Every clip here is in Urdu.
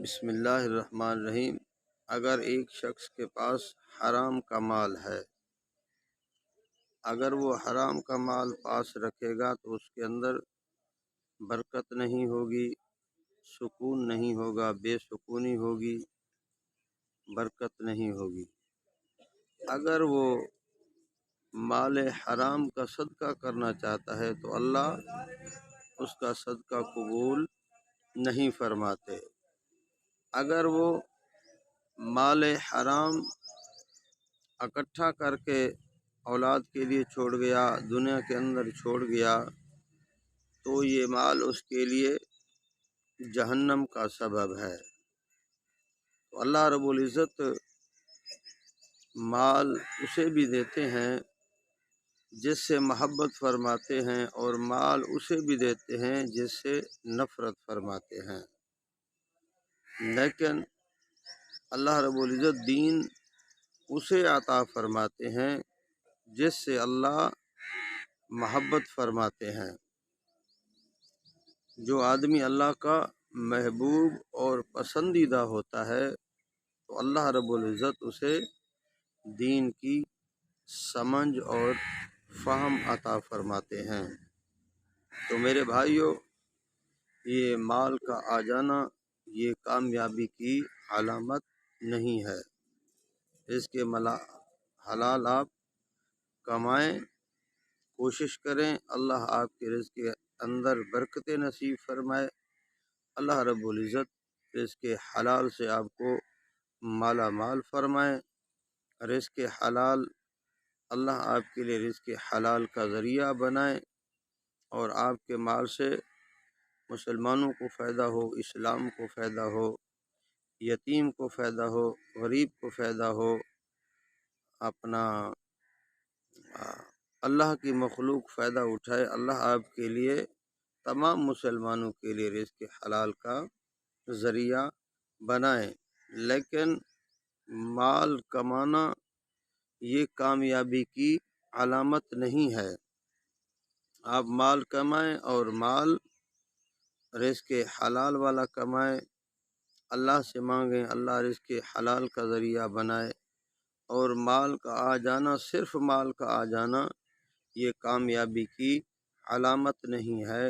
بسم اللہ الرحمن الرحیم۔ اگر ایک شخص کے پاس حرام کا مال ہے، اگر وہ حرام کا مال پاس رکھے گا تو اس کے اندر برکت نہیں ہوگی، سکون نہیں ہوگا، بے سکونی ہوگی، برکت نہیں ہوگی۔ اگر وہ مال حرام کا صدقہ کرنا چاہتا ہے تو اللہ اس کا صدقہ قبول نہیں فرماتے۔ اگر وہ مال حرام اکٹھا کر کے اولاد کے لیے چھوڑ گیا، دنیا کے اندر چھوڑ گیا، تو یہ مال اس کے لیے جہنم کا سبب ہے۔ تو اللہ رب العزت مال اسے بھی دیتے ہیں جس سے محبت فرماتے ہیں، اور مال اسے بھی دیتے ہیں جس سے نفرت فرماتے ہیں۔ لیکن اللہ رب العزت دین اسے عطا فرماتے ہیں جس سے اللہ محبت فرماتے ہیں۔ جو آدمی اللہ کا محبوب اور پسندیدہ ہوتا ہے تو اللہ رب العزت اسے دین کی سمجھ اور فہم عطا فرماتے ہیں۔ تو میرے بھائیوں، یہ مال کا آ جانا یہ کامیابی کی علامت نہیں ہے۔ اس کے حلال آپ کمائیں، کوشش کریں، اللہ آپ کے رزق کے اندر برکت نصیب فرمائے۔ اللہ رب العزت رزق حلال سے آپ کو مالا مال فرمائے۔ رزق حلال اللہ آپ کے لیے رزق حلال کا ذریعہ بنائے، اور آپ کے مال سے مسلمانوں کو فائدہ ہو، اسلام کو فائدہ ہو، یتیم کو فائدہ ہو، غریب کو فائدہ ہو، اپنا اللہ کی مخلوق فائدہ اٹھائے۔ اللہ آپ کے لیے تمام مسلمانوں کے لیے رزق حلال کا ذریعہ بنائے۔ لیکن مال کمانا یہ کامیابی کی علامت نہیں ہے۔ آپ مال کمائیں اور مال رزق حلال والا کمائیں، اللہ سے مانگیں، اللہ رزق حلال کا ذریعہ بنائے۔ اور مال کا آ جانا، صرف مال کا آ جانا یہ کامیابی کی علامت نہیں ہے۔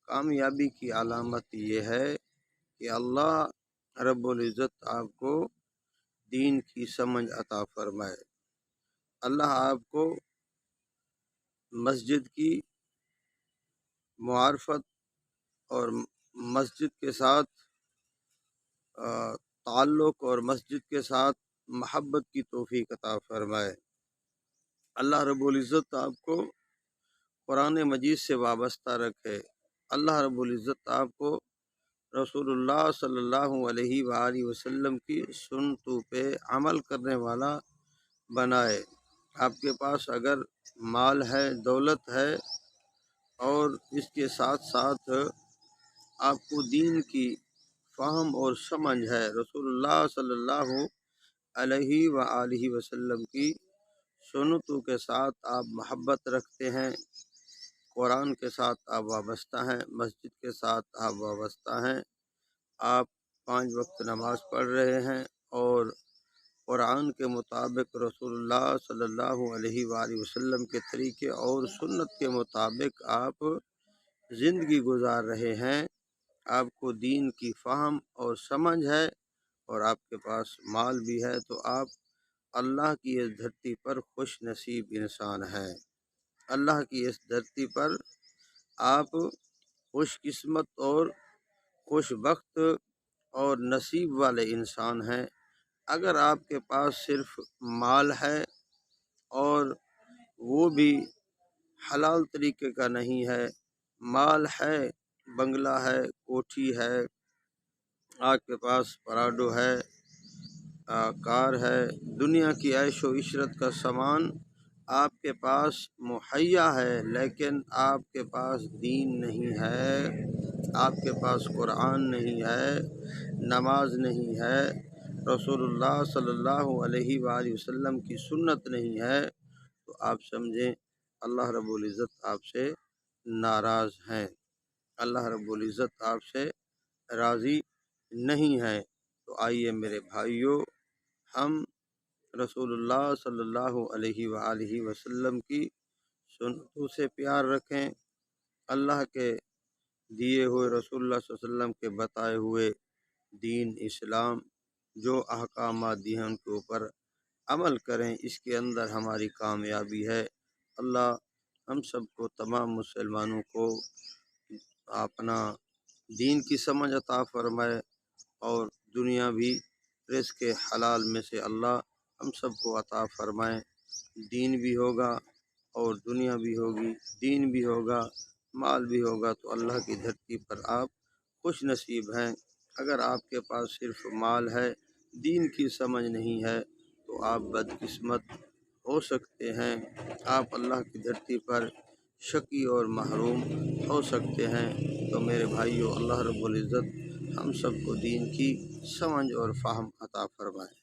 کامیابی کی علامت یہ ہے کہ اللہ رب العزت آپ کو دین کی سمجھ عطا فرمائے، اللہ آپ کو مسجد کی معرفت اور مسجد کے ساتھ تعلق اور مسجد کے ساتھ محبت کی توفیق عطا فرمائے۔ اللہ رب العزت آپ کو قرآن مجید سے وابستہ رکھے۔ اللہ رب العزت آپ کو رسول اللہ صلی اللہ علیہ وآلہ وسلم کی سنتوں پہ عمل کرنے والا بنائے۔ آپ کے پاس اگر مال ہے، دولت ہے، اور اس کے ساتھ ساتھ آپ کو دین کی فہم اور سمجھ ہے، رسول اللہ صلی اللہ علیہ وآلہ وسلم کی سنتوں کے ساتھ آپ محبت رکھتے ہیں، قرآن کے ساتھ آپ وابستہ ہیں، مسجد کے ساتھ آپ وابستہ ہیں، آپ 5 وقت نماز پڑھ رہے ہیں، اور قرآن کے مطابق رسول اللہ صلی اللہ علیہ وآلہ وسلم کے طریقے اور سنت کے مطابق آپ زندگی گزار رہے ہیں، آپ کو دین کی فہم اور سمجھ ہے، اور آپ کے پاس مال بھی ہے، تو آپ اللہ کی اس دھرتی پر خوش نصیب انسان ہیں۔ اللہ کی اس دھرتی پر آپ خوش قسمت اور خوش بخت اور نصیب والے انسان ہیں۔ اگر آپ کے پاس صرف مال ہے اور وہ بھی حلال طریقے کا نہیں ہے، مال ہے، بنگلہ ہے، کوٹھی ہے، آپ کے پاس پراڈو ہے، کار ہے، دنیا کی عیش و عشرت کا سامان آپ کے پاس مہیا ہے، لیکن آپ کے پاس دین نہیں ہے، آپ کے پاس قرآن نہیں ہے، نماز نہیں ہے، رسول اللہ صلی اللہ علیہ وآلہ وسلم کی سنت نہیں ہے، تو آپ سمجھیں اللہ رب العزت آپ سے ناراض ہیں، اللہ رب العزت آپ سے راضی نہیں ہے۔ تو آئیے میرے بھائیوں، ہم رسول اللہ صلی اللہ علیہ وآلہ وسلم کی سنتوں سے پیار رکھیں، اللہ کے دیے ہوئے رسول اللہ صلی اللہ علیہ وسلم کے بتائے ہوئے دین اسلام جو احکامات دی ہیں ان کے اوپر عمل کریں، اس کے اندر ہماری کامیابی ہے۔ اللہ ہم سب کو، تمام مسلمانوں کو اپنا دین کی سمجھ عطا فرمائے، اور دنیا بھی رزق کے حلال میں سے اللہ ہم سب کو عطا فرمائے۔ دین بھی ہوگا اور دنیا بھی ہوگی، دین بھی ہوگا، مال بھی ہوگا، تو اللہ کی دھرتی پر آپ خوش نصیب ہیں۔ اگر آپ کے پاس صرف مال ہے، دین کی سمجھ نہیں ہے، تو آپ بدقسمت ہو سکتے ہیں، آپ اللہ کی دھرتی پر شقی اور محروم ہو سکتے ہیں۔ تو میرے بھائیوں، اللہ رب العزت ہم سب کو دین کی سمجھ اور فہم عطا فرمائے۔